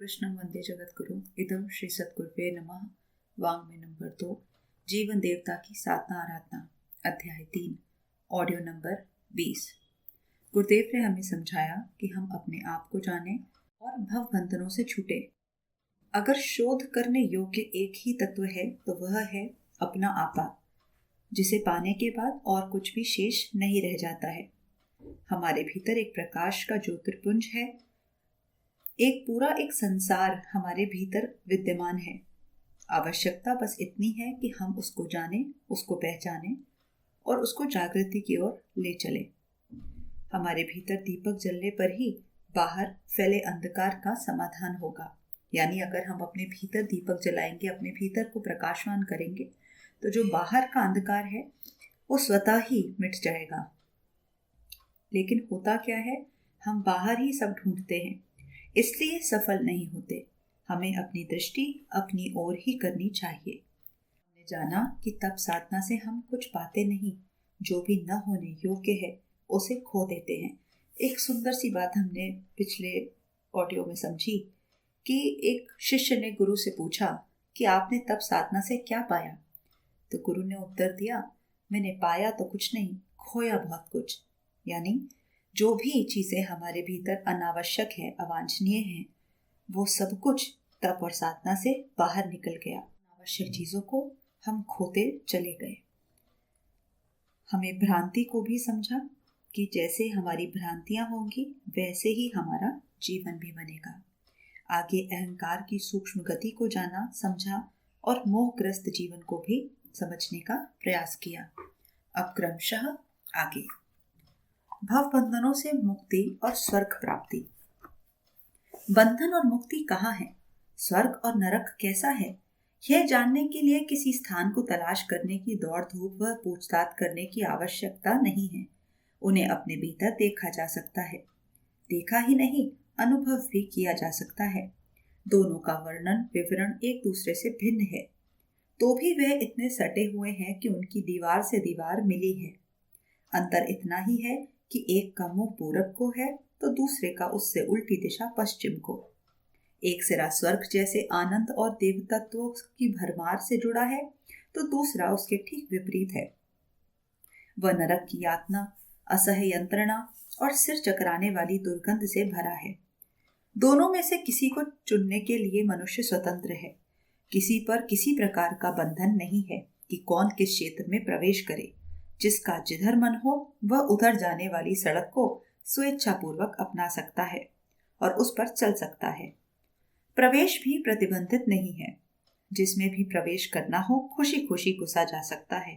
कृष्णं वंदे जगद्गुरु इदं श्री सद्गुरुवे नमः। वाङ्मय नंबर 2, जीवन देवता की साधना आराधना, अध्याय 3, ऑडियो नंबर 20। गुरुदेव ने हमें समझाया कि हम अपने आप को जानें और भव बंधनों से छूटे। अगर शोध करने योग्य एक ही तत्व है तो वह है अपना आपा, जिसे पाने के बाद और कुछ भी शेष नहीं रह जाता है। हमारे भीतर एक प्रकाश का ज्योतिर्पुंज है, एक संसार हमारे भीतर विद्यमान है। आवश्यकता बस इतनी है कि हम उसको जानें, उसको पहचानें और उसको जागृति की ओर ले चलें। हमारे भीतर दीपक जलने पर ही बाहर फैले अंधकार का समाधान होगा। यानी अगर हम अपने भीतर दीपक जलाएंगे, अपने भीतर को प्रकाशवान करेंगे, तो जो बाहर का अंधकार है वो स्वतः ही मिट जाएगा। लेकिन होता क्या है, हम बाहर ही सब ढूंढते हैं, इसलिए सफल नहीं होते। हमें अपनी दृष्टि अपनी ओर ही करनी चाहिए। हमने जाना कि तप साधना से हम कुछ पाते नहीं, जो भी न होने योग्य है उसे खो देते हैं। एक सुंदर सी बात हमने पिछले ऑडियो में समझी कि एक शिष्य ने गुरु से पूछा कि आपने तप साधना से क्या पाया। तो गुरु ने उत्तर दिया, मैंने पाया तो कुछ नहीं, खोया बहुत कुछ। यानी जो भी चीजें हमारे भीतर अनावश्यक है, अवांछनीय है, वो सब कुछ तप और साधना से बाहर निकल गया। अनावश्यक चीजों को हम खोते चले गए। हमें भ्रांति को भी समझा कि जैसे हमारी भ्रांतियां होंगी वैसे ही हमारा जीवन भी बनेगा। आगे अहंकार की सूक्ष्म गति को जाना, समझा और मोहग्रस्त जीवन को भी समझने का प्रयास किया। अब क्रमशः आगे भव बंधनों से मुक्ति और स्वर्ग प्राप्ति। बंधन और मुक्ति कहाँ है, स्वर्ग और नरक कैसा है, यह जानने के लिए किसी स्थान को तलाश करने की दौड़ धूप व पूछताछ करने की आवश्यकता नहीं है। उन्हें अपने भीतर देखा जा सकता है। देखा ही नहीं, अनुभव भी किया जा सकता है। दोनों का वर्णन विवरण एक दूसरे से भिन्न है, तो भी वह इतने सटे हुए हैं कि उनकी दीवार से दीवार मिली है। अंतर इतना ही है कि एक का मुंह पूरब को है तो दूसरे का उससे उल्टी दिशा पश्चिम को। एक सिरा स्वर्ग जैसे आनंद और देवतत्वों की भरमार से जुड़ा है तो दूसरा उसके ठीक विपरीत है। वह नरक की यातना, असह्य यंत्रणा और सिर चकराने वाली दुर्गंध से भरा है। दोनों में से किसी को चुनने के लिए मनुष्य स्वतंत्र है। किसी पर किसी प्रकार का बंधन नहीं है कि कौन किस क्षेत्र में प्रवेश करे। जिसका जिधर मन हो वह उधर जाने वाली सड़क को स्वेच्छापूर्वक अपना सकता है और उस पर चल सकता है। प्रवेश भी प्रतिबंधित नहीं है। जिसमें भी प्रवेश करना हो खुशी खुशी घुसा जा सकता है।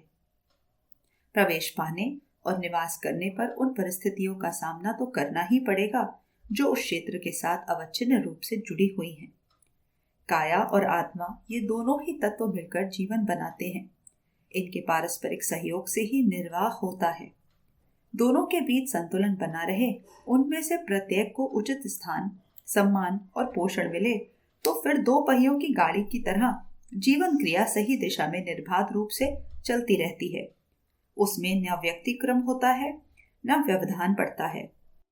प्रवेश पाने और निवास करने पर उन परिस्थितियों का सामना तो करना ही पड़ेगा जो उस क्षेत्र के साथ अवच्छिन्न रूप से जुड़ी हुई हैं। काया और आत्मा ये दोनों ही तत्व मिलकर जीवन बनाते हैं। इनके पारस्परिक सहयोग से ही निर्वाह होता है। दोनों के बीच संतुलन बना रहे, उनमें से प्रत्येक को उचित स्थान, सम्मान और पोषण मिले तो फिर दो पहियों की गाड़ी की तरह जीवन क्रिया सही दिशा में निर्बाध रूप से चलती रहती है। उसमें न व्यक्तिक्रम होता है न व्यवधान पड़ता है।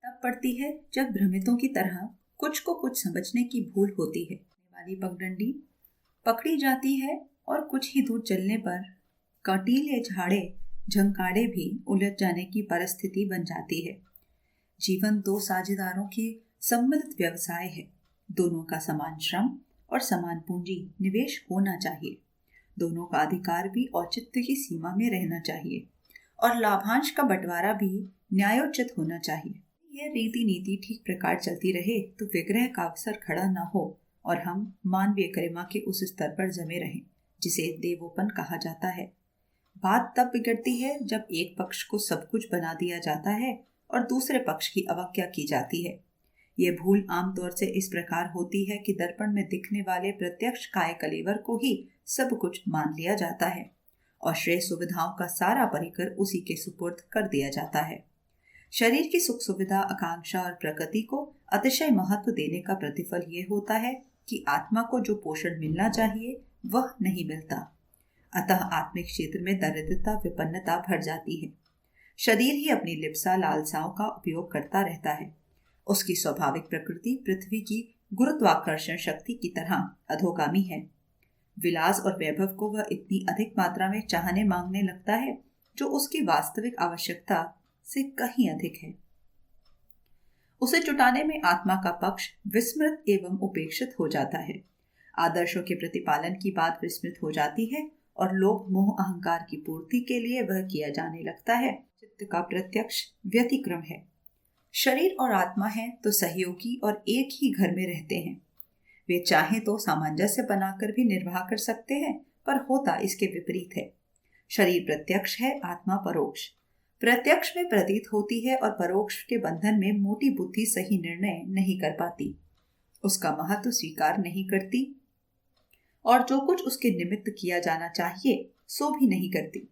तब पड़ती है जब भ्रमितों की तरह कुछ को कुछ समझने की भूल होती है। वाली पगडंडी पकड़ी जाती है और कुछ ही दूर चलने पर कटीले झाड़े झंकाड़े भी उलझ जाने की परिस्थिति बन जाती है। जीवन दो साझेदारों की सम्मिलित व्यवसाय है। दोनों का समान श्रम और समान पूंजी निवेश होना चाहिए। दोनों का अधिकार भी औचित्य की सीमा में रहना चाहिए और लाभांश का बंटवारा भी न्यायोचित होना चाहिए। यह रीति नीति ठीक प्रकार चलती रहे तो विग्रह का अवसर खड़ा न हो और हम मानवीय गरिमा के उस स्तर पर जमे रहें जिसे देवोपन कहा जाता है। बात तब बिगड़ती है जब एक पक्ष को सब कुछ बना दिया जाता है और दूसरे पक्ष की अवज्ञा की जाती है। यह भूल आमतौर से इस प्रकार होती है कि दर्पण में दिखने वाले प्रत्यक्ष काय कलेवर को ही सब कुछ मान लिया जाता है और श्रेय सुविधाओं का सारा परिकर उसी के सुपुर्द कर दिया जाता है। शरीर की सुख सुविधा, आकांक्षा और प्रकृति को अतिशय महत्व देने का प्रतिफल ये होता है कि आत्मा को जो पोषण मिलना चाहिए वह नहीं मिलता। अतः आत्मिक क्षेत्र में दरिद्रता, विपन्नता भर जाती है। शरीर ही अपनी लिप्सा लालसाओं का उपयोग करता रहता है। उसकी स्वाभाविक प्रकृति पृथ्वी की गुरुत्वाकर्षण शक्ति की तरह अधोगामी है। विलास और वैभव को वह इतनी अधिक मात्रा में चाहने मांगने लगता है जो उसकी वास्तविक आवश्यकता से कहीं अधिक है। उसे जुटाने में आत्मा का पक्ष विस्मृत एवं उपेक्षित हो जाता है। आदर्शों के प्रतिपालन की बात विस्मृत हो जाती है और लोभ मोह अहंकार की पूर्ति के लिए वह किया जाने लगता है। चित्त का प्रत्यक्ष व्यतिक्रम है। शरीर और आत्मा है तो सहयोगी और एक ही घर में रहते हैं। वे चाहे तो सामंजस्य बनाकर भी निर्वाह कर सकते हैं, पर होता इसके विपरीत है। शरीर प्रत्यक्ष है, आत्मा परोक्ष। प्रत्यक्ष में प्रतीत होती है और परोक्ष के बंधन में मोटी बुद्धि सही निर्णय नहीं कर पाती, उसका महत्व स्वीकार नहीं करती और जो कुछ उसके निमित्त किया जाना चाहिए सो भी नहीं करती।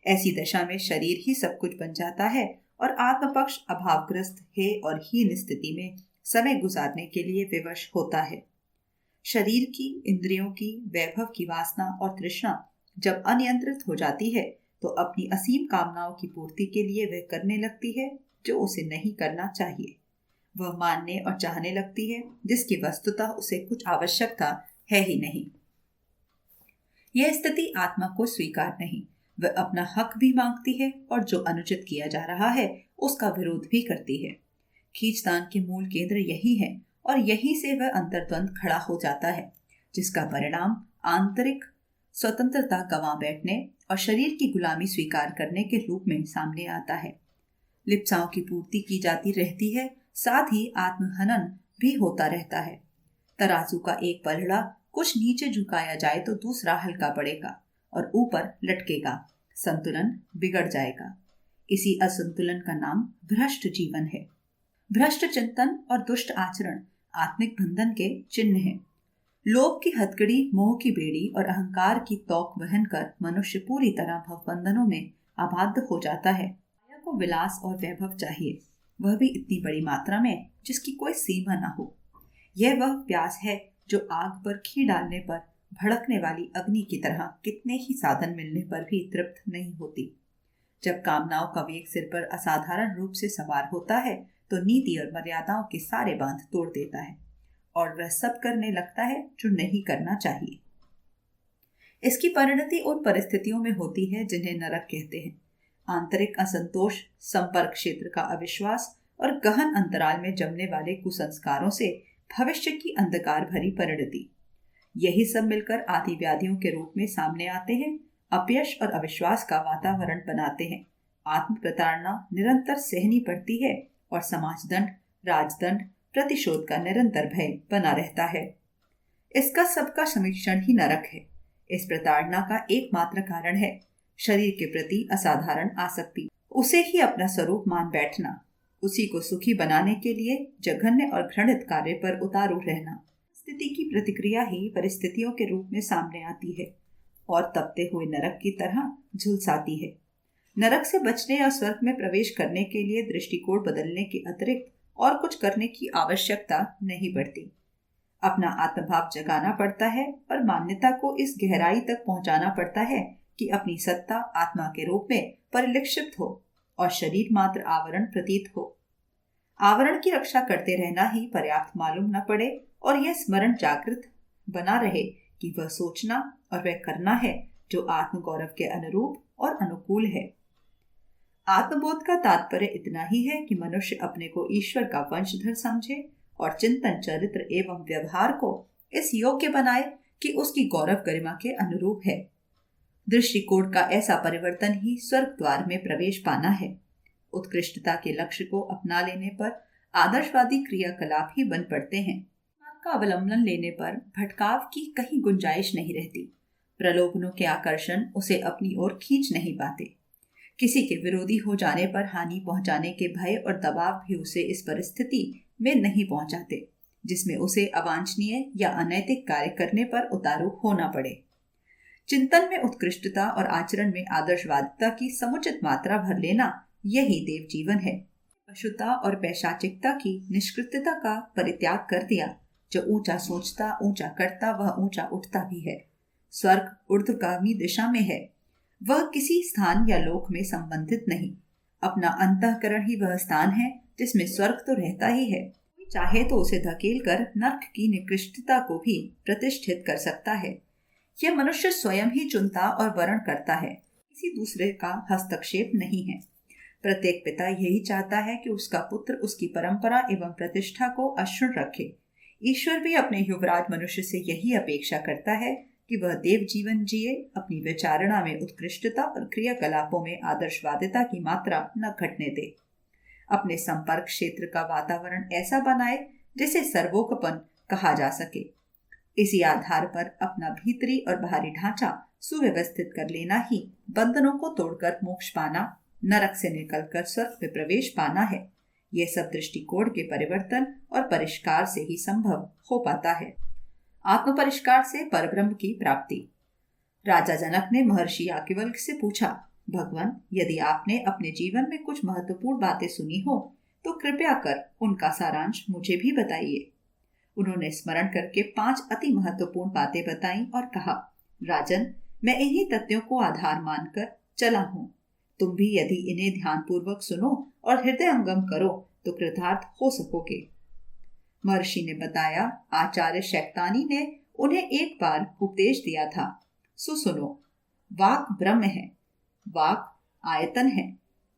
ऐसी दशा में शरीर ही सब कुछ बन जाता है और आत्मपक्ष अभावग्रस्त है और हीन स्थिति में समय गुजारने के लिए विवश होता है। शरीर की, इंद्रियों की, वैभव की वासना और तृष्णा जब अनियंत्रित हो जाती है तो अपनी असीम कामनाओं की पूर्ति के लिए वह करने लगती है जो उसे नहीं करना चाहिए। वह मानने और चाहने लगती है जिसकी वस्तुतः उसे कुछ आवश्यकता है ही नहीं। यह स्थिति आत्मा को स्वीकार नहीं। वह अपना हक भी मांगती है और जो अनुचित किया जा रहा है उसका विरोध भी करती है। खींचतान के मूल केंद्र यही है और यहीं से वह अंतर्द्वंद खड़ा हो जाता है, जिसका परिणाम आंतरिक स्वतंत्रता गंवा बैठने और शरीर की गुलामी स्वीकार करने के रूप में सामने आता है। लिप्साओं की पूर्ति की जाती रहती है, साथ ही आत्महनन भी होता रहता है। तराजू का एक पलड़ा कुछ नीचे झुकाया जाए तो दूसरा हल्का पड़ेगा और ऊपर लटकेगा, संतुलन बिगड़ जाएगा। इसी असंतुलन का नाम भ्रष्ट जीवन है। भ्रष्ट चिंतन और दुष्ट आचरण आत्मिक बंधन के चिन्ह हैं। लोभ की हथकड़ी, मोह की बेड़ी और अहंकार की तौक वहन कर मनुष्य पूरी तरह भवबंधनों में आबद्ध हो जाता है। माया को विलास और वैभव चाहिए, वह भी इतनी बड़ी मात्रा में जिसकी कोई सीमा न हो। यह वह प्यास है जो आग पर घी डालने पर भड़कने वाली अग्नि की तरह कितने ही साधन मिलने पर भी तृप्त नहीं होती। जब कामनाओं का वेग सिर पर असाधारण रूप से सवार होता है तो नीति और मर्यादाओं के सारे बांध तोड़ देता है और वह सब करने लगता है जो नहीं करना चाहिए। इसकी परिणति उन परिस्थितियों में होती है जिन्हें नरक कहते हैं। आंतरिक असंतोष, संपर्क क्षेत्र का अविश्वास और गहन अंतराल में जमने वाले कुसंस्कारों से भविष्य की अंधकार भरी परिणति, यही सब मिलकर आदि व्याधियों के रूप में सामने आते हैं। अपयश और अविश्वास का वातावरण बनाते हैं। आत्म प्रताड़ना निरंतर सहनी पड़ती है और समाज दंड, राजदंड, प्रतिशोध का निरंतर भय बना रहता है। इसका सबका समीक्षण ही नरक है। इस प्रताड़ना का एकमात्र कारण है शरीर के प्रति असाधारण आसक्ति, उसे ही अपना स्वरूप मान बैठना, उसी को सुखी बनाने के लिए जघन्य और घृणित कार्य पर उतारू रहना। स्थिति की प्रतिक्रिया ही परिस्थितियों के रूप में सामने आती है और तपते हुए नरक की तरह झुलसाती है। नरक से बचने और स्वर्ग में प्रवेश करने के लिए दृष्टिकोण बदलने के अतिरिक्त और कुछ करने की आवश्यकता नहीं पड़ती। अपना आत्मभाव जगाना पड़ता है और मान्यता को इस गहराई तक पहुंचाना पड़ता है कि अपनी सत्ता आत्मा के रूप में परिलक्षित हो और शरीर मात्र आवरण प्रतीत हो। आवरण की रक्षा करते रहना ही पर्याप्त मालूम न पड़े और यह स्मरण जागृत बना रहे कि वह सोचना और वह करना है जो आत्मगौरव के अनुरूप और अनुकूल है। आत्मबोध का तात्पर्य इतना ही है कि मनुष्य अपने को ईश्वर का वंशधर समझे और चिंतन, चरित्र एवं व्यवहार को इस योग्य बनाए कि उसकी गौरव गरिमा के अनुरूप है। दृष्टिकोण का ऐसा परिवर्तन ही स्वर्ग द्वार में प्रवेश पाना है। उत्कृष्टता के लक्ष्य को अपना लेने पर आदर्शवादी क्रियाकलाप ही बन पड़ते हैं। का अवलंबन लेने पर भटकाव की कहीं गुंजाइश नहीं रहती। प्रलोभनों के आकर्षण उसे अपनी ओर खींच नहीं पाते। किसी के विरोधी हो जाने पर हानि पहुंचाने के भय और दबाव भी उसे इस परिस्थिति में नहीं पहुंचाते जिसमें उसे अवांछनीय या अनैतिक कार्य करने पर उतारू होना पड़े। चिंतन में उत्कृष्टता और आचरण में आदर्शवादिता की समुचित मात्रा भर लेना, यही देव जीवन है। पशुता और पैशाचिकता की निष्कृतता का परित्याग कर दिया। जो ऊंचा सोचता, ऊंचा करता, वह ऊंचा उठता भी है। स्वर्ग ऊर्ध्वगामी दिशा में है, वह किसी स्थान या लोक में संबंधित नहीं। अपना अंतःकरण ही वह स्थान है जिसमें स्वर्ग तो रहता ही है। चाहे तो उसे धकेल कर नर्क की निकृष्टता को भी प्रतिष्ठित कर सकता है। यह मनुष्य स्वयं ही चुनता और वर्ण करता है, किसी दूसरे का हस्तक्षेप नहीं है। प्रत्येक पिता यही चाहता है कि उसका पुत्र उसकी परंपरा एवं प्रतिष्ठा को अक्षुण्ण रखे। ईश्वर भी अपने युवराज मनुष्य से यही अपेक्षा करता है कि वह देव जीवन जिए, अपनी विचारणा में उत्कृष्टता और क्रियाकलापों में आदर्शवादिता की मात्रा न घटने दे। अपने संपर्क क्षेत्र का वातावरण ऐसा बनाए जिसे सर्वोपन कहा जा सके। इसी आधार पर अपना भीतरी और बाहरी ढांचा सुव्यवस्थित कर लेना ही बंधनों को तोड़कर मोक्ष पाना, नरक से निकलकर स्वर्ग में प्रवेश पाना है। यह सब दृष्टिकोण के परिवर्तन और परिष्कार से ही संभव हो पाता है। आत्म परिष्कार से परब्रह्म की प्राप्ति। राजा जनक ने महर्षि याज्ञवल्क्य से पूछा, भगवान, यदि आपने अपने जीवन में कुछ महत्वपूर्ण बातें सुनी हो तो कृपया कर उनका सारांश मुझे भी बताइए। उन्होंने स्मरण करके 5 अति महत्वपूर्ण बातें बताईं और कहा, राजन, मैं इन्हीं तथ्यों को आधार मानकर चला हूँ। तुम भी यदि इन्हें ध्यानपूर्वक सुनो और हृदयंगम करो तो कृतार्थ हो सकोगे। महर्षि ने बताया, आचार्य शैक्तानी ने उन्हें एक बार उपदेश दिया था, सुनो, वाक ब्रह्म है, वाक आयतन है,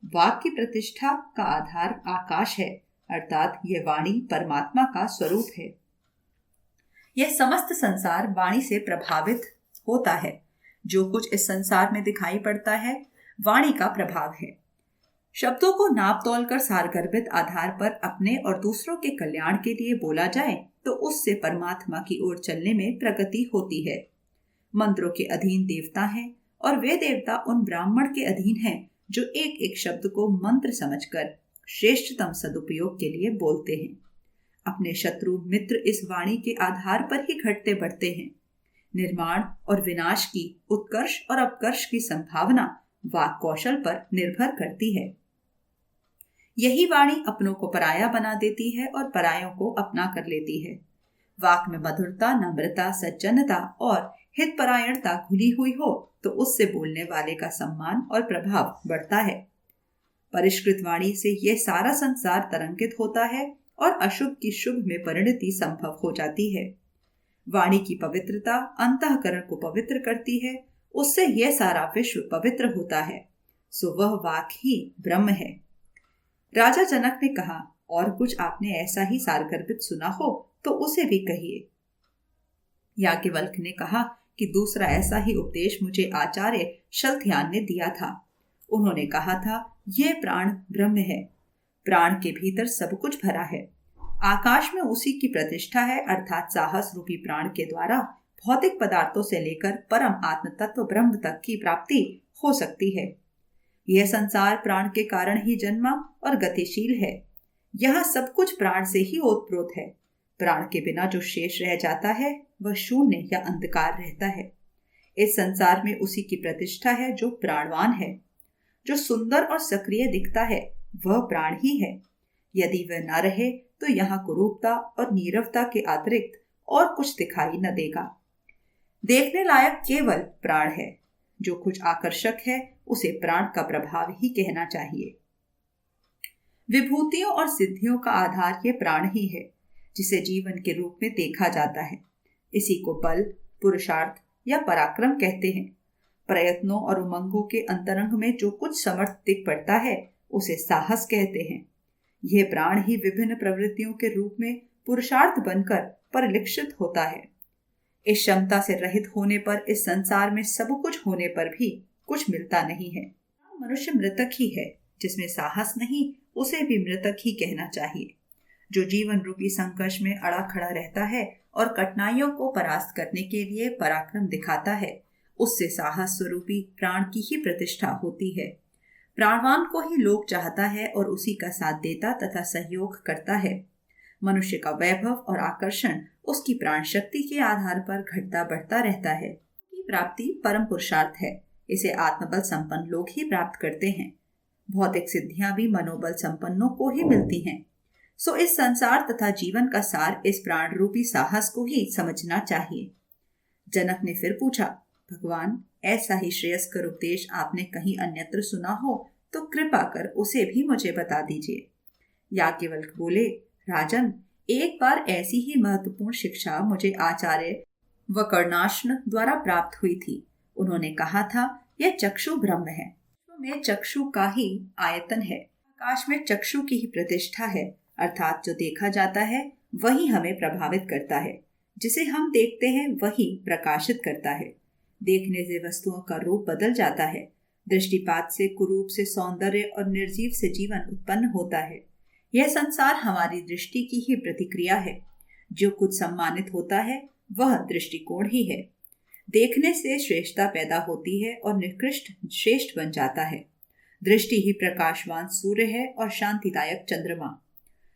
वाक की प्रतिष्ठा का आधार आकाश है, अर्थात यह वाणी परमात्मा का स्वरूप है। यह समस्त संसार वाणी से प्रभावित होता है। जो कुछ इस संसार में दिखाई पड़ता है वाणी का प्रभाव है। शब्दों को नाप तोल कर सारगर्भित आधार पर अपने और दूसरों के कल्याण के लिए बोला जाए तो उससे परमात्मा की ओर चलने में प्रगति होती है। मंत्रों के अधीन देवता हैं और वे देवता उन ब्राह्मण के अधीन हैं जो एक एक शब्द को मंत्र समझकर श्रेष्ठतम सदुपयोग के लिए बोलते हैं। अपने शत्रु मित्र इस वाणी के आधार पर ही घटते बढ़ते हैं। निर्माण और विनाश की, उत्कर्ष और अपकर्ष की संभावना वाक कौशल पर निर्भर करती है। यही वाणी अपनों को पराया बना देती है और परायों को अपना कर लेती है। वाक में मधुरता, नम्रता, सज्जनता और हितपरायणता घुली हुई हो तो उससे बोलने वाले का सम्मान और प्रभाव बढ़ता है। परिष्कृत वाणी से यह सारा संसार तरंगित होता है और अशुभ की शुभ में परिणति संभव हो जाती है। वाणी की पवित्रता अंतःकरण को पवित्र करती है, उससे यह सारा विश्व पवित्र होता है। सो वह वाक ही ब्रह्म है। राजा जनक ने कहा, और कुछ आपने ऐसा ही सारगर्भित सुना हो तो उसे भी कहिए। याज्ञवल्क्य ने कहा कि दूसरा ऐसा ही उपदेश मुझे आचार्य शल्यध्यान ने दिया था। उन्होंने कहा था, यह प्राण ब्रह्म है, प्राण के भीतर सब कुछ भरा है। आकाश में उसी की प्रतिष्ठा है, अर्थात साहस रूपी प्राण के द्वारा भौतिक पदार्थों से लेकर परम आत्म तत्व ब्रह्म तक की प्राप्ति हो सकती है। यह संसार प्राण के कारण ही जन्मा और गतिशील है। यहाँ सब कुछ प्राण से ही ओतप्रोत है। प्राण के बिना जो शेष रह जाता है वह शून्य या अंधकार रहता है। इस संसार में उसी की प्रतिष्ठा है जो प्राणवान है। जो सुंदर और सक्रिय दिखता है वह प्राण ही है। यदि वह न रहे तो यहाँ कुरूपता और नीरवता के अतिरिक्त और कुछ दिखाई न देगा। देखने लायक केवल प्राण है। जो कुछ आकर्षक है उसे प्राण का प्रभाव ही कहना चाहिए। विभूतियों और सिद्धियों का आधार ये प्राण ही है, जिसे जीवन के रूप में देखा जाता है। इसी को बल, पुरुषार्थ या पराक्रम कहते हैं। प्रयत्नों और उमंगों के अंतरंग में जो कुछ समर्थ दिख पड़ता है उसे साहस कहते हैं। यह प्राण ही विभिन्न प्रवृत्तियों के रूप में पुरुषार्थ बनकर परिलक्षित होता है। इस क्षमता से रहित होने पर इस संसार में सब कुछ होने पर भी कुछ मिलता नहीं है। मनुष्य मृतक ही है। जिसमें साहस नहीं उसे भी मृतक ही कहना चाहिए। जो जीवन रूपी संघर्ष में अड़ा खड़ा रहता है और कठिनाइयों को परास्त करने के लिए पराक्रम दिखाता है, उससे साहस स्वरूपी प्राण की ही प्रतिष्ठा होती है। प्राणवान को ही लोक चाहता है और उसी का साथ देता तथा सहयोग करता है। मनुष्य का वैभव और आकर्षण उसकी प्राण शक्ति के आधार पर घटता बढ़ता रहता है। की प्राप्ति परम पुरुषार्थ है। इसे आत्मबल संपन्न लोग ही प्राप्त करते हैं। भौतिक सिद्धियां भी मनोबल संपन्नों को ही मिलती हैं। सो इस संसार तथा जीवन का सार इस प्राण रूपी साहस को ही समझना चाहिए। जनक ने फिर पूछा, भगवान, ऐसा ही श्रेयस्कर उपदेश आपने कहीं अन्यत्र सुना हो तो कृपा कर उसे भी मुझे बता दीजिए। याज्ञवल्क्य बोले, राजन, एक बार ऐसी ही महत्वपूर्ण शिक्षा मुझे आचार्य वकर्णाश्न द्वारा प्राप्त हुई थी। उन्होंने कहा था, यह चक्षु ब्रह्म है, में चक्षु का ही आयतन है। आकाश में चक्षु की ही प्रतिष्ठा है, अर्थात जो देखा जाता है वही हमें प्रभावित करता है, जिसे हम देखते हैं वही प्रकाशित करता है। देखने से वस्तुओं का रूप बदल जाता है। दृष्टिपात से कुरूप से सौंदर्य और निर्जीव से जीवन उत्पन्न होता है। यह संसार हमारी दृष्टि की ही प्रतिक्रिया है। जो कुछ सम्मानित होता है वह दृष्टिकोण ही है। देखने से श्रेष्ठता पैदा होती है और निकृष्ट श्रेष्ठ बन जाता है। दृष्टि ही प्रकाशवान सूर्य है और शांतिदायक चंद्रमा।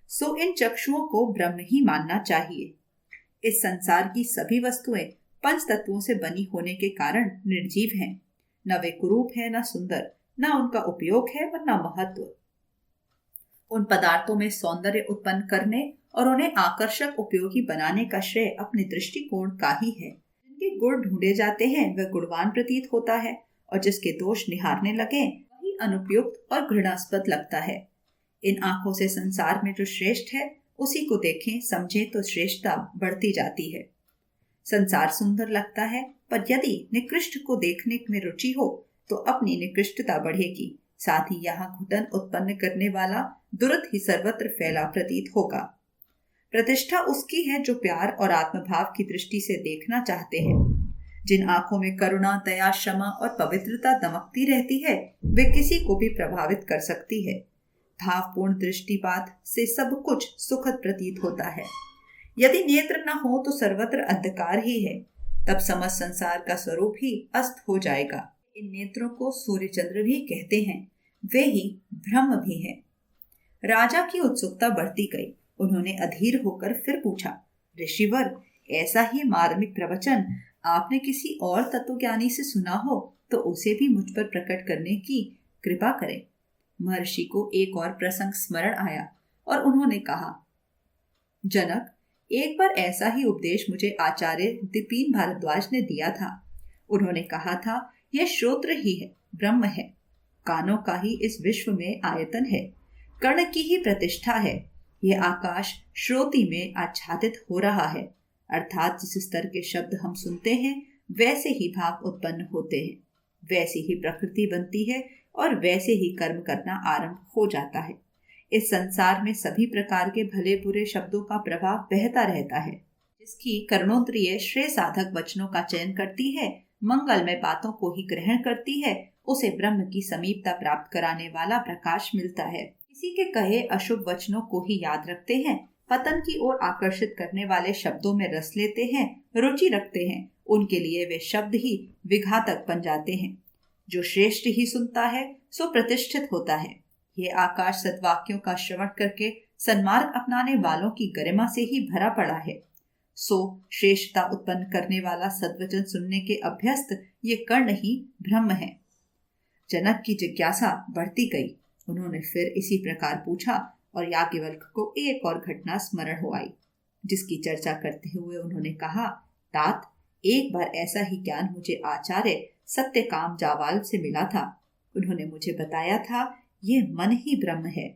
सो इन चक्षुओं को ब्रह्म ही मानना चाहिए। इस संसार की सभी वस्तुएं पंच तत्वों से बनी होने के कारण निर्जीव हैं। न वे कुरूप है, न सुंदर, न उनका उपयोग है और न महत्व। उन पदार्थों में सौंदर्य उत्पन्न करने और उन्हें आकर्षक उपयोगी बनाने का श्रेय अपने दृष्टिकोण का ही है। जिनके गुण ढूंढे जाते हैं वह गुणवान प्रतीत होता है और जिसके दोष निहारने लगे वही अनुपयुक्त और घृणास्पद लगता है। इन आंखों से संसार में जो श्रेष्ठ है उसी को देखें समझें तो श्रेष्ठता बढ़ती जाती है। संसार सुंदर लगता है, पर यदि निकृष्ट को देखने में रुचि हो तो अपनी निकृष्टता बढ़ेगी। साथ ही यहाँ घुटन उत्पन्न करने वाला दुर्गंध ही सर्वत्र फैला प्रतीत होगा। प्रतिष्ठा उसकी है जो प्यार और आत्मभाव की दृष्टि से देखना चाहते हैं। जिन आंखों में करुणा, दया, क्षमा और पवित्रता दमकती रहती है वे किसी को भी प्रभावित कर सकती है। भावपूर्ण दृष्टिपात से सब कुछ सुखद प्रतीत होता है। यदि नेत्र न हो तो सर्वत्र अंधकार ही है, तब समस्त संसार का स्वरूप ही अस्त हो जाएगा। इन नेत्रों को सूर्य चंद्र भी कहते हैं, वे ही ब्रह्म भी हैं। राजा की उत्सुकता बढ़ती गई। उन्होंने अधीर होकर फिर पूछा, ऋषिवर, ऐसा ही मार्मिक प्रवचन आपने किसी और तत्वज्ञानी से सुना हो तो उसे भी मुझ पर प्रकट करने की कृपा करें। महर्षि को एक और प्रसंग स्मरण आया और उन्होंने कहा, जनक, एक बार ऐसा ही उपदेश मुझे आचार्य दिपीन भारद्वाज ने दिया था। उन्होंने कहा था, यह श्रोत्र ही है, ब्रह्म है। कानों का ही इस विश्व में आयतन है, कर्ण की ही प्रतिष्ठा है। यह आकाश श्रोति में आच्छादित हो रहा है, अर्थात जिस स्तर के शब्द हम सुनते हैं वैसे ही भाव उत्पन्न होते हैं, वैसी ही प्रकृति बनती है और वैसे ही कर्म करना आरंभ हो जाता है। इस संसार में सभी प्रकार के भले बुरे शब्दों का प्रभाव बहता रहता है। जिसकी कर्णोत्रिय श्रेय साधक वचनों का चयन करती है, मंगलमय बातों को ही ग्रहण करती है, उसे ब्रह्म की समीपता प्राप्त कराने वाला प्रकाश मिलता है। किसी के कहे अशुभ वचनों को ही याद रखते हैं, पतन की ओर आकर्षित करने वाले शब्दों में रस लेते हैं, रुचि रखते हैं, उनके लिए वे शब्द ही विघातक बन जाते हैं। जो श्रेष्ठ ही सुनता है सो प्रतिष्ठित होता है। ये आकाश सद्वाक्यों का श्रवण करके सन्मार्ग अपनाने वालों की गरिमा से ही भरा पड़ा है। सो श्रेष्ठता उत्पन्न करने वाला सद्वचन सुनने के अभ्यस्त ये कर्ण ही ब्रह्म है। जनक की जिज्ञासा बढ़ती गई। उन्होंने फिर इसी प्रकार पूछा और याज्ञवल्क्य को एक और घटना स्मरण हो आई, जिसकी चर्चा करते हुए उन्होंने कहा, तात, एक बार ऐसा ही ज्ञान मुझे आचार्य सत्यकाम जावाल से मिला था। उन्होंने मुझे बताया था, ये मन ही ब्रह्म है।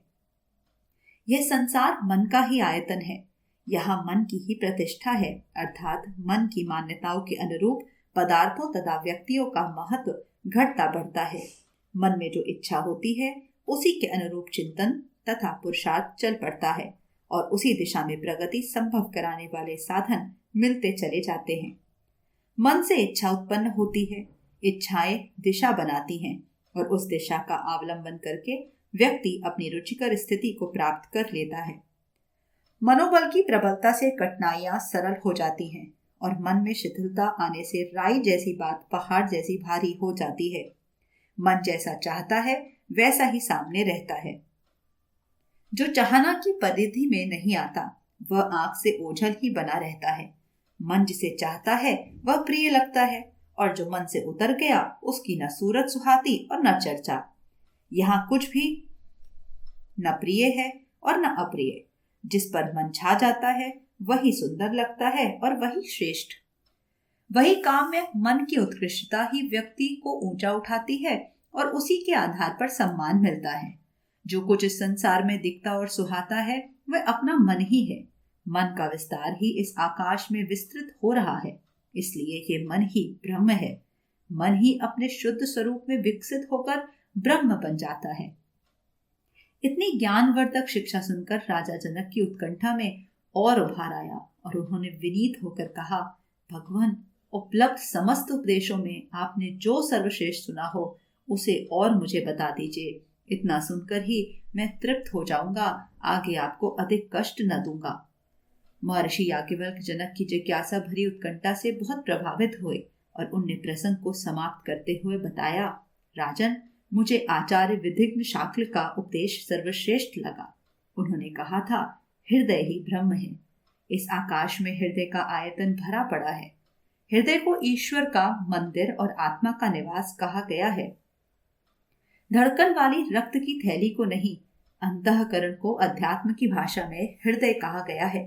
यह संसार मन का ही आयतन है। यहाँ मन की ही प्रतिष्ठा है, अर्थात मन की मान्यताओं के अनुरूप पदार्थों तथा व्यक्तियों का महत्व घटता बढ़ता है। मन में जो इच्छा होती है उसी के अनुरूप चिंतन तथा पुरुषार्थ चल पड़ता है और उसी दिशा में प्रगति संभव कराने वाले साधन मिलते चले जाते हैं। मन से इच्छा उत्पन्न होती है, इच्छाएं दिशा बनाती हैं और उस दिशा का अवलंबन करके व्यक्ति अपनी रुचिकर स्थिति को प्राप्त कर लेता है। मनोबल की प्रबलता से कठिनाइयां सरल हो जाती हैं और मन में शिथिलता आने से राई जैसी बात पहाड़ जैसी भारी हो जाती है। मन जैसा चाहता है वैसा ही सामने रहता है। जो चाहना की परिधि में नहीं आता वह आंख से ओझल ही बना रहता है। मन जिसे चाहता है वह प्रिय लगता है और जो मन से उतर गया उसकी न सूरत सुहाती और न चर्चा। यहाँ कुछ भी न प्रिय है और न अप्रिय। जिस पर मन छा जाता है वही सुंदर लगता है और वही श्रेष्ठ। वही काम में मन की उत्कृष्टता ही व्यक्ति को ऊंचा उठाती है और उसी के आधार पर सम्मान मिलता है। जो कुछ इस संसार में दिखता और सुहाता है वह अपना मन ही है। मन का विस्तार ही इस आकाश में विस्तृत हो रहा है, इसलिए ये मन ही ब्रह्म है। मन ही अपने शुद्ध स्वरूप में विकसित होकर ब्रह्म बन जाता है। इतनी ज्ञानवर्धक शिक्षा सुनकर राजा जनक की उत्कंठा में और उभार आया और उन्होंने विनीत होकर कहा, भगवान, उपलब्ध समस्त उपदेशों में आपने जो सर्वश्रेष्ठ सुना हो उसे और मुझे बता दीजिए। इतना सुनकर ही मैं तृप्त हो जाऊंगा, आगे आपको अधिक कष्ट न दूंगा। महर्षि याज्ञवल्क्य जनक की जिज्ञासा भरी उत्कंठा से बहुत प्रभावित हुए और उनने प्रसंग को समाप्त करते हुए बताया, राजन, मुझे आचार्य विधिज्ञ शाक्य का उपदेश सर्वश्रेष्ठ लगा। उन्होंने कहा था, हृदय ही ब्रह्म है। इस आकाश में हृदय का आयतन भरा पड़ा है। हृदय को ईश्वर का मंदिर और आत्मा का निवास कहा गया है। धड़कन वाली रक्त की थैली को नहीं, अंतःकरण को अध्यात्म की भाषा में हृदय कहा गया है।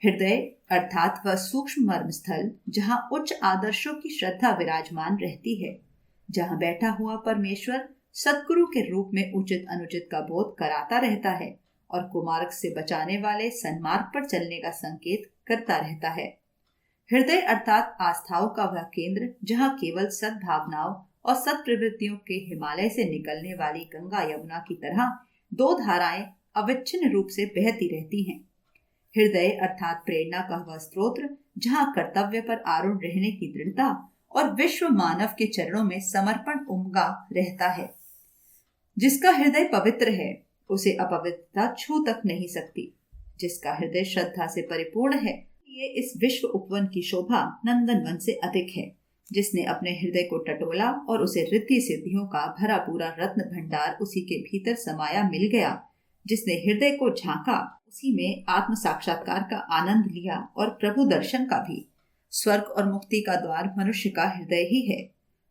हृदय अर्थात वह सूक्ष्म मर्म स्थल जहाँ उच्च आदर्शों की श्रद्धा विराजमान रहती है, जहाँ बैठा हुआ परमेश्वर सद्गुरु के रूप में उचित अनुचित का बोध कराता रहता है और कुमार्ग से बचाने वाले सन्मार्ग पर चलने का संकेत करता रहता है। हृदय अर्थात आस्थाओं का वह केंद्र जहाँ केवल सद्भावनाओं और सत्प्रवृत्तियों के हिमालय से निकलने वाली गंगा यमुना की तरह दो धाराएं अविच्छिन्न रूप से बहती रहती हैं। हृदय अर्थात प्रेरणा का वह स्रोत जहाँ कर्तव्य पर आरूढ़ रहने की दृढ़ता और विश्व मानव के चरणों में समर्पण उमगा रहता है। जिसका हृदय पवित्र है उसे अपवित्रता छू तक नहीं सकती। जिसका हृदय श्रद्धा से परिपूर्ण है, ये इस विश्व उपवन की शोभा नंदनवन से अधिक है। जिसने अपने हृदय को टटोला और उसे रिद्धि सिद्धियों का भरा पूरा रत्न भंडार उसी के भीतर समाया मिल गया। जिसने हृदय को झांका, उसी में आत्म साक्षात्कार का आनंद लिया और प्रभु दर्शन का भी। स्वर्ग और मुक्ति का द्वार मनुष्य का हृदय ही है।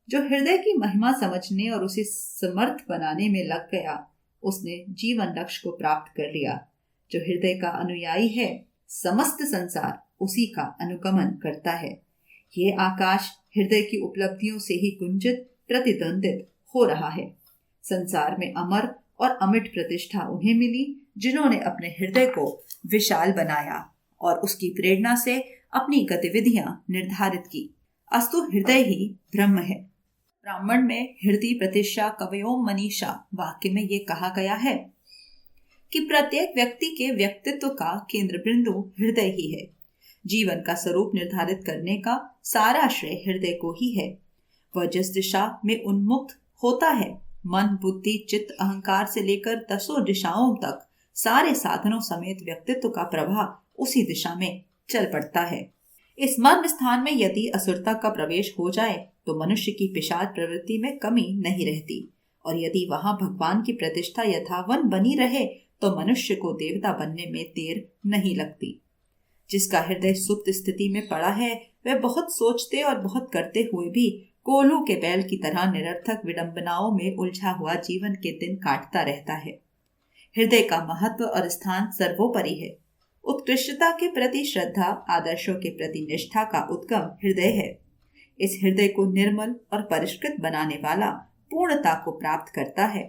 जो हृदय की महिमा समझने और उसे समर्थ बनाने में लग गया, उसने जीवन लक्ष्य को प्राप्त कर लिया। जो हृदय का अनुयायी है, समस्त संसार उसी का अनुगमन करता है। ये आकाश हृदय की उपलब्धियों से ही कुंजित प्रतिद्वंदित हो रहा है। संसार में अमर और अमिट प्रतिष्ठा उन्हें मिली जिन्होंने अपने हृदय को विशाल बनाया और उसकी प्रेरणा से अपनी गतिविधियां निर्धारित की। अस्तु हृदय ही ब्रह्म है। ब्राह्मण में हृदय प्रतिष्ठा कवयोम मनीषा वाक्य में ये कहा गया है कि प्रत्येक व्यक्ति के व्यक्तित्व का केंद्र बिंदु हृदय ही है। जीवन का स्वरूप निर्धारित करने का सारा श्रेय हृदय को ही है। वह जिस दिशा में उन्मुक्त होता है, मन बुद्धि चित्त अहंकार से लेकर 10 दिशाओं तक सारे साधनों समेत व्यक्तित्व का प्रवाह उसी दिशा में चल पड़ता है। इस मर्म स्थान में यदि असुरता का प्रवेश हो जाए तो मनुष्य की पिशाच प्रवृत्ति में कमी नहीं रहती, और यदि वहां भगवान की प्रतिष्ठा यथावन बनी रहे तो मनुष्य को देवता बनने में देर नहीं लगती। जिसका हृदय सुप्त स्थिति में पड़ा है, वह बहुत सोचते और बहुत करते हुए भी कोल्हू के बैल की तरह निरर्थक विडंबनाओं में उलझा हुआ जीवन के दिन काटता रहता है। हृदय का महत्व और स्थान सर्वोपरि है। उत्कृष्टता के प्रति श्रद्धा, आदर्शों के प्रति निष्ठा का उद्गम हृदय है। इस हृदय को निर्मल और परिष्कृत बनाने वाला पूर्णता को प्राप्त करता है।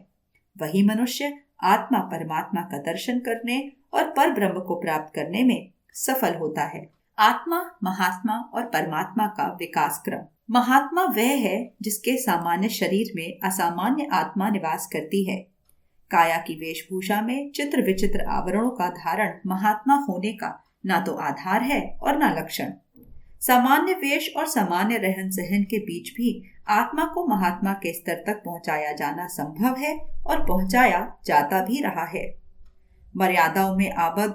वही मनुष्य आत्मा परमात्मा का दर्शन करने और पर ब्रह्म को प्राप्त करने में सफल होता है। आत्मा, महात्मा और परमात्मा का विकास क्रम। महात्मा वह है जिसके सामान्य शरीर में असामान्य आत्मा निवास करती है। काया की वेशभूषा में चित्र विचित्र आवरणों का धारण महात्मा होने का ना तो आधार है और ना लक्षण। सामान्य वेश और सामान्य रहन सहन के बीच भी आत्मा को महात्मा के स्तर तक पहुंचाया जाना संभव है और पहुंचाया जाता भी रहा है। मर्यादाओं में आबद्ध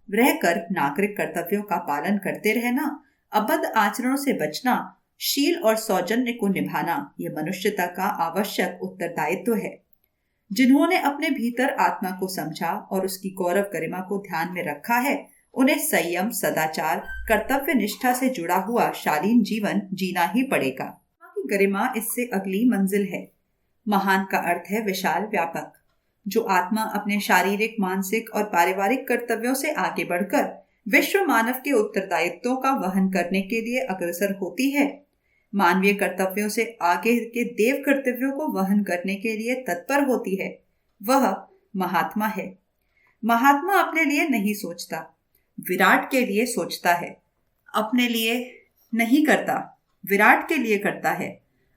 रहकर नागरिक कर्तव्यों का पालन करते रहना, अबद्ध आचरणों से बचना, शील और सौजन्य को निभाना, यह मनुष्यता का आवश्यक उत्तरदायित्व है। जिन्होंने अपने भीतर आत्मा को समझा और उसकी गौरव गरिमा को ध्यान में रखा है, उन्हें संयम, सदाचार, कर्तव्य निष्ठा से जुड़ा हुआ शालीन जीवन जीना ही पड़ेगा। आत्मा की गरिमा इससे अगली मंजिल है। महान का अर्थ है विशाल, व्यापक। जो आत्मा अपने शारीरिक, मानसिक और पारिवारिक कर्तव्यों से आगे बढ़कर विश्व मानव के उत्तरदायित्वों का वहन करने के लिए अग्रसर होती है, मानवीय कर्तव्यों से आगे के देव कर्तव्यों को वहन करने के लिए तत्पर होती है, वह महात्मा है। महात्मा अपने लिए नहीं सोचता, विराट के लिए सोचता है, अपने लिए नहीं करता, विराट के लिए करता है।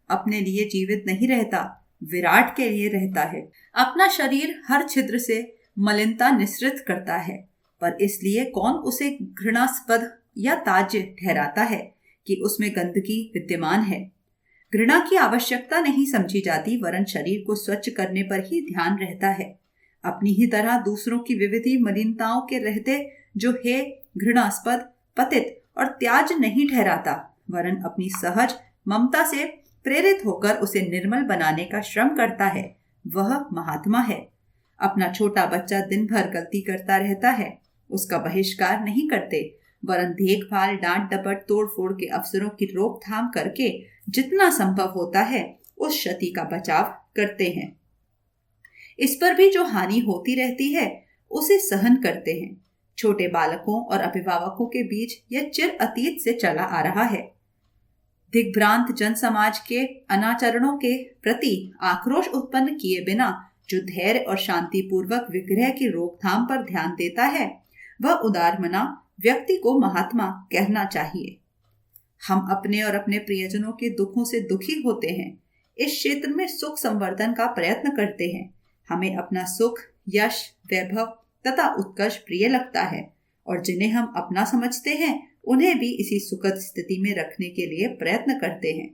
अपने लिए जीवित नहीं रहता, विराट के लिए रहता है। अपना शरीर हर छिद्र से मलिनता निःसृत करता है, पर इसलिए कौन उसे घृणास्पद या ताज्य ठहराता है कि उसमें गंदगी विद्यमान है। घृणा की आवश्यकता नहीं समझी जाती, वरन शरीर को स्वच्छ करने पर ही ध्यान रहता है। अपनी ही तरह दूसरों की विविधि मलिनताओं के रहते जो है घृणास्पद, पतित और त्याज नहीं ठहराता, वरन अपनी सहज ममता से प्रेरित होकर उसे निर्मल बनाने का श्रम करता है। वह महात्मा है। अपना छोटा बच्चा दिन भर गलती करता रहता है, उसका बहिष्कार नहीं करते, वरन देखभाल, डांट डपट, तोड़ फोड़ के अवसरों की रोकथाम करके जितना संभव होता है उस क्षति का बचाव करते हैं। इस पर भी जो हानि होती रहती है उसे सहन करते हैं। छोटे बालकों और अभिभावकों के बीच यह चिर अतीत से चला आ रहा है। दिग्भ्रांत जन समाज के अनाचरणों के प्रति आक्रोश उत्पन्न किए बिना जो धैर्य और शांतिपूर्वक विग्रह की रोकथाम पर ध्यान देता है, वह उदारमना व्यक्ति को महात्मा कहना चाहिए। हम अपने और अपने प्रियजनों के दुखों से दुखी होते हैं, इस क्षेत्र में सुख संवर्धन का प्रयत्न करते हैं। हमें अपना सुख, यश, वैभव तथा उत्कर्ष प्रिय लगता है और जिन्हें हम अपना समझते हैं उन्हें भी इसी सुखद स्थिति में रखने के लिए प्रयत्न करते हैं।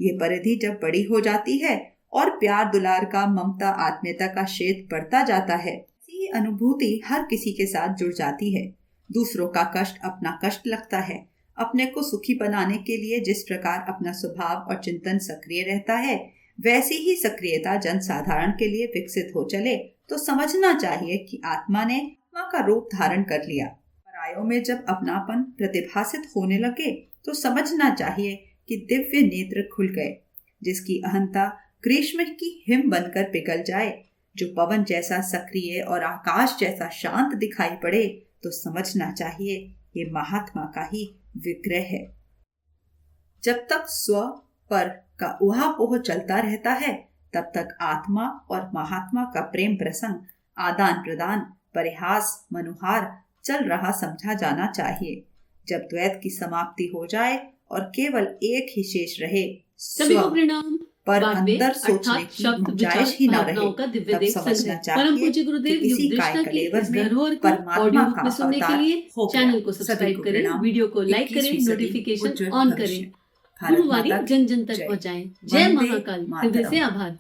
ये परिधि जब बड़ी हो जाती है और प्यार दुलार का, ममता, आत्मीयता का क्षेत्र बढ़ता जाता है, ऐसी अनुभूति हर किसी के साथ जुड़ जाती है। दूसरों का कष्ट अपना कष्ट लगता है। अपने को सुखी बनाने के लिए जिस प्रकार अपना स्वभाव और चिंतन सक्रिय रहता है, वैसी ही सक्रियता जन साधारण के लिए विकसित हो चले तो समझना चाहिए कि आत्मा ने आत्मा का रूप धारण कर लिया। परायों में जब अपनापन प्रतिभासित होने लगे तो समझना चाहिए कि दिव्य नेत्र खुल गए। जिसकी अहंता ग्रीष्म की हिम बनकर पिघल जाए, जो पवन जैसा सक्रिय और आकाश जैसा शांत दिखाई पड़े, तो समझना चाहिए ये महात्मा का ही विग्रह है। जब तक स्व पर का उहापोह चलता रहता है, तब तक आत्मा और महात्मा का प्रेम प्रसंग, आदान प्रदान, परिहास, मनुहार चल रहा समझा जाना चाहिए। जब द्वैत की समाप्ति हो जाए और केवल एक ही शेष रहे, स्व पर अंदर सोचने की गुंजाइश ही न रहे, तब समझना चाहिए कि किसी काय कलेवर में परमात्मा का अवतार हो गया। चैनल को सब्सक्राइब करें, वीडियो को लाइक करें, नोटिफिकेशन ऑन करें, गुरुवारी जन जन तक पहुंचाएं। जय महाकाल। हृदय से आभार।